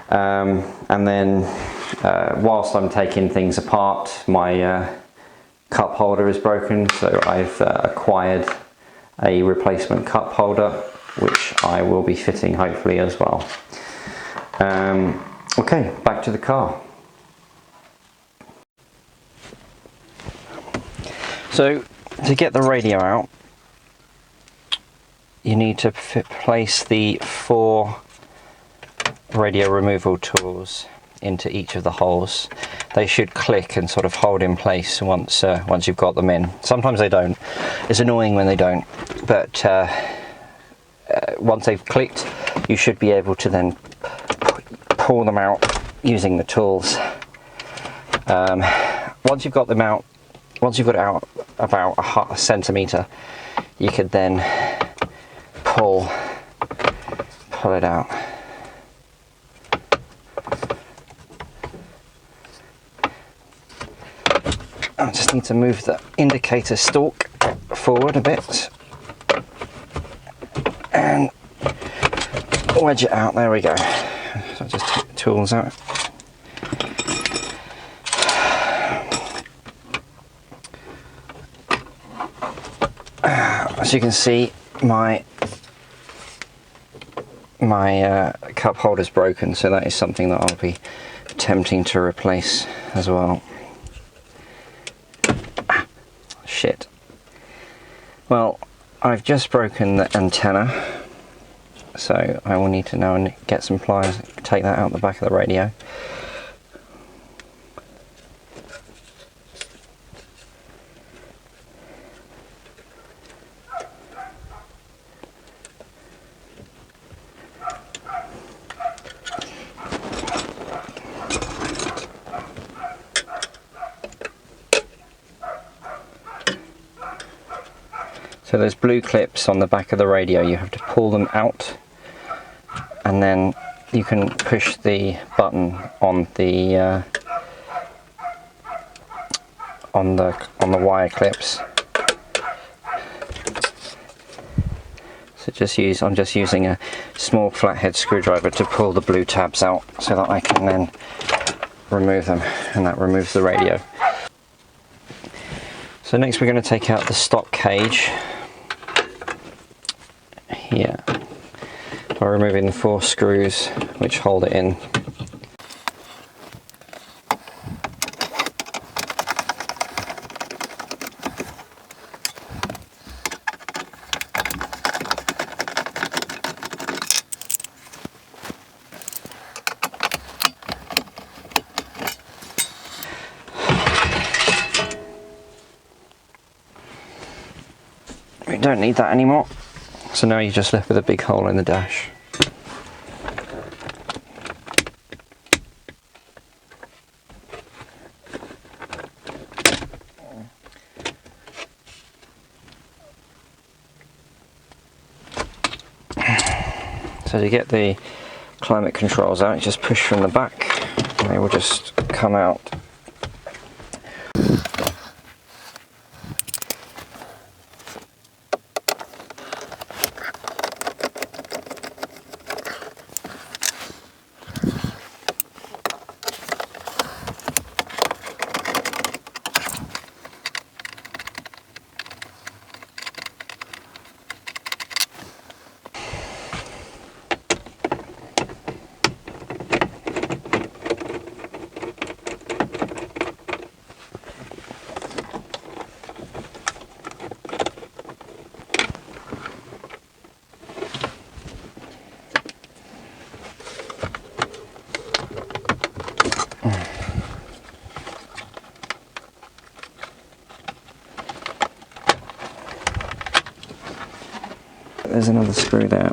And then whilst I'm taking things apart, my cup holder is broken, so I've acquired a replacement cup holder, which I will be fitting hopefully as well. Okay, back to the car. So to get the radio out, you need to place the 4 radio removal tools into each of the holes. They should click and sort of hold in place once you've got them in. Sometimes they don't. It's annoying when they don't, but once they've clicked, you should be able to then pull them out using the tools. Once you've got them out, once you've got it out about a centimetre, you could then pull it out. I just need to move the indicator stalk forward a bit and wedge it out. There we go. So I'll just take the tools out. As you can see, my cup holder's broken, so that is something that I'll be attempting to replace as well. Shit. Well, I've just broken the antenna, so I will need to now get some pliers, take that out the back of the radio. So there's blue clips on the back of the radio. You have to pull them out, and then you can push the button on the wire clips. So I'm just using a small flathead screwdriver to pull the blue tabs out, so that I can then remove them, and that removes the radio. So next we're going to take out the stop cage here by removing the 4 screws which hold it in. We don't need that anymore. So now you're just left with a big hole in the dash. So to get the climate controls out, you just push from the back and they will just come out. There's another screw there.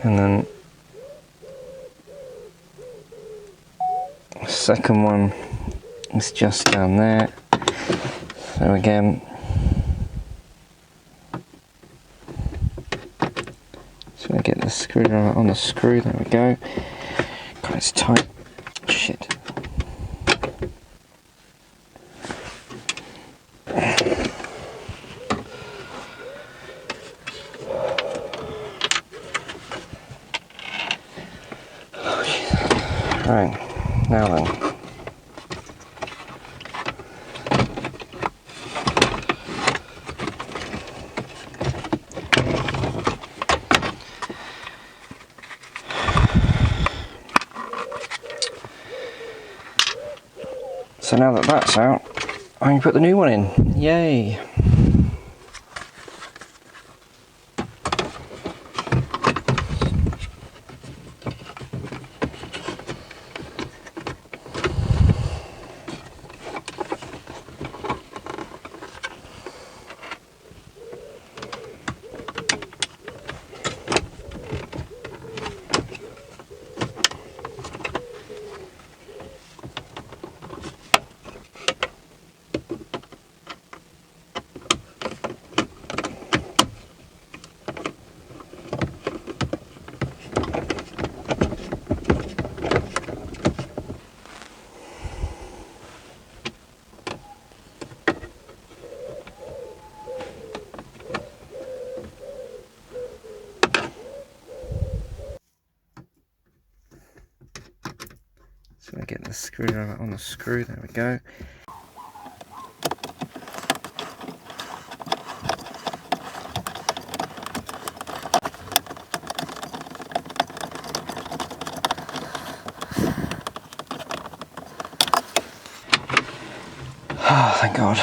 And then the second one is just down there. So again, just going to get the screwdriver on the screw. There we go. God, it's tight. Shit. Right, now then. So now that that's out, I can put the new one in. Yay! So I get the screwdriver on the screw, there we go. Oh, thank God.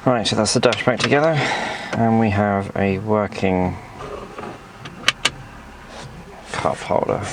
Right, so that's the dash back together, and we have a working cup holder.